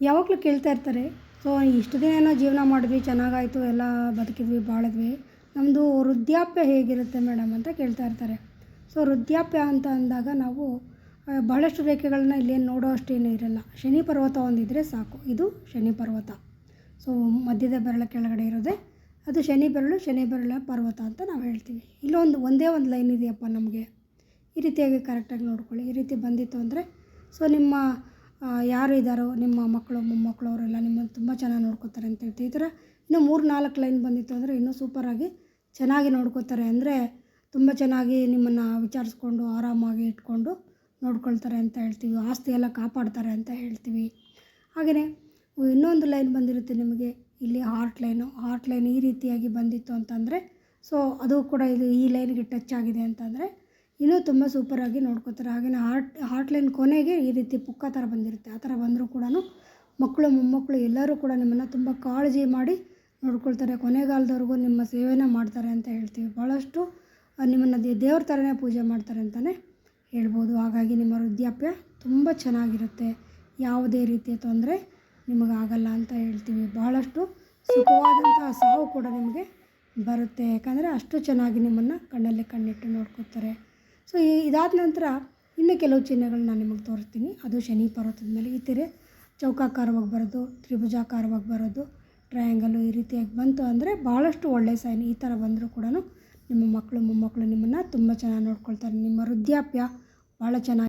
ಯಾವಾಗಲೂ ಕೇಳ್ತಾ ಇರ್ತಾರೆ. ಸೊ ಇಷ್ಟು ದಿನ ಏನೋ ಜೀವನ ಮಾಡಿದ್ವಿ, ಚೆನ್ನಾಗಾಯಿತು, ಎಲ್ಲ ಬದುಕಿದ್ವಿ, ಬಾಳಿದ್ವಿ. ನಮ್ಮದು ವೃದ್ಧಾಪ್ಯ ಹೇಗಿರುತ್ತೆ ಮೇಡಮ್ ಅಂತ ಕೇಳ್ತಾ ಇರ್ತಾರೆ. ಸೊ ವೃದ್ಧಾಪ್ಯ ಅಂತ ಅಂದಾಗ ನಾವು ಬಹಳಷ್ಟು ರೇಖೆಗಳನ್ನ ಇಲ್ಲೇನು ನೋಡೋ ಅಷ್ಟೇನೂ ಇರಲ್ಲ. ಶನಿ ಪರ್ವತ ಒಂದಿದ್ದರೆ ಸಾಕು. ಇದು ಶನಿ ಪರ್ವತ. ಸೊ ಮಧ್ಯದ ಬೆರಳ ಕೆಳಗಡೆ ಇರೋದೇ ಅದು ಶನಿ ಬೆರಳ ಪರ್ವತ ಅಂತ ನಾವು ಹೇಳ್ತೀವಿ. ಒಂದೇ ಒಂದು ಲೈನ್ ಇದೆಯಪ್ಪ ನಮಗೆ, ಈ ರೀತಿಯಾಗಿ ಕರೆಕ್ಟಾಗಿ ನೋಡ್ಕೊಳ್ಳಿ. ಈ ರೀತಿ ಬಂದಿತ್ತು ಅಂದರೆ ಸೊ ನಿಮ್ಮ ಯಾರು ಇದ್ದಾರೋ ನಿಮ್ಮ ಮಕ್ಕಳು ಮೊಮ್ಮಕ್ಕಳು ಅವರೆಲ್ಲ ನಿಮ್ಮನ್ನು ತುಂಬ ಚೆನ್ನಾಗಿ ನೋಡ್ಕೋತಾರೆ ಅಂತ ಹೇಳ್ತೀವಿ. ಈ ಥರ ಇನ್ನೂ 3-4 ಲೈನ್ ಬಂದಿತ್ತು ಅಂದರೆ ಇನ್ನೂ ಸೂಪರಾಗಿ ಚೆನ್ನಾಗಿ ನೋಡ್ಕೋತಾರೆ. ಅಂದರೆ ತುಂಬ ಚೆನ್ನಾಗಿ ನಿಮ್ಮನ್ನು ವಿಚಾರಿಸ್ಕೊಂಡು ಆರಾಮಾಗಿ ಇಟ್ಕೊಂಡು ನೋಡ್ಕೊಳ್ತಾರೆ ಅಂತ ಹೇಳ್ತೀವಿ. ಆಸ್ತಿ ಎಲ್ಲ ಕಾಪಾಡ್ತಾರೆ ಅಂತ ಹೇಳ್ತೀವಿ. ಹಾಗೆಯೇ ಇನ್ನೊಂದು ಲೈನ್ ಬಂದಿರುತ್ತೆ ನಿಮಗೆ ಇಲ್ಲಿ, ಹಾರ್ಟ್ ಲೈನ್ ಈ ರೀತಿಯಾಗಿ ಬಂದಿತ್ತು ಅಂತಂದರೆ ಸೊ ಅದು ಕೂಡ ಈ ಲೈನ್ಗೆ ಟಚ್ ಆಗಿದೆ ಅಂತಂದರೆ ಇನ್ನೂ ತುಂಬ ಸೂಪರಾಗಿ ನೋಡ್ಕೋತಾರೆ. ಹಾಗೆಯೇ ಹಾರ್ಟ್ ಲೈನ್ ಕೊನೆಗೆ ಈ ರೀತಿ ಪುಕ್ಕ ಥರ ಬಂದಿರುತ್ತೆ. ಆ ಥರ ಬಂದರೂ ಕೂಡ ಮಕ್ಕಳು ಮೊಮ್ಮಕ್ಕಳು ಎಲ್ಲರೂ ಕೂಡ ನಿಮ್ಮನ್ನು ತುಂಬ ಕಾಳಜಿ ಮಾಡಿ ನೋಡ್ಕೊಳ್ತಾರೆ. ಕೊನೆಗಾಲದವರೆಗೂ ನಿಮ್ಮ ಸೇವೆನ ಮಾಡ್ತಾರೆ ಅಂತ ಹೇಳ್ತೀವಿ. ಭಾಳಷ್ಟು ನಿಮ್ಮನ್ನು ದೇವ್ರ ಥರನೇ ಪೂಜೆ ಮಾಡ್ತಾರೆ ಅಂತಲೇ ಹೇಳ್ಬೋದು. ಹಾಗಾಗಿ ನಿಮ್ಮ ವೃದ್ಧಾಪ್ಯ ತುಂಬ ಚೆನ್ನಾಗಿರುತ್ತೆ. ಯಾವುದೇ ರೀತಿಯ ತೊಂದರೆ ನಿಮಗಾಗಲ್ಲ ಅಂತ ಹೇಳ್ತೀವಿ. ಭಾಳಷ್ಟು ಸುಖವಾದಂತಹ ಸಾವು ಕೂಡ ನಿಮಗೆ ಬರುತ್ತೆ. ಯಾಕಂದರೆ ಅಷ್ಟು ಚೆನ್ನಾಗಿ ನಿಮ್ಮನ್ನು ಕಣ್ಣಲ್ಲಿ ಕಣ್ಣಿಟ್ಟು ನೋಡ್ಕೊತಾರೆ. ಸೊ ಇದಾದ ನಂತರ ಇನ್ನೂ ಕೆಲವು ಚಿಹ್ನೆಗಳನ್ನ ನಾನು ನಿಮಗೆ ತೋರಿಸ್ತೀನಿ. ಅದು ಶನಿ ಪರ್ವತದ ಮೇಲೆ ಈ ಥರ ಚೌಕಾಕಾರವಾಗಿ ಬರೋದು, ತ್ರಿಭುಜಾಕಾರವಾಗಿ ಬರೋದು, ಟ್ರಯಾಂಗಲು ಈ ರೀತಿಯಾಗಿ ಬಂತು ಅಂದರೆ ಭಾಳಷ್ಟು ಒಳ್ಳೆಯ ಸೈನ್. ಈ ಥರ ಬಂದರೂ ಕೂಡ ನಿಮ್ಮ ಮಕ್ಕಳು ಮೊಮ್ಮಕ್ಕಳು ನಿಮ್ಮನ್ನು ತುಂಬ ಚೆನ್ನಾಗಿ ನೋಡ್ಕೊಳ್ತಾರೆ. ನಿಮ್ಮ ವೃದ್ಧಾಪ್ಯ ಭಾಳ ಚೆನ್ನಾಗಿ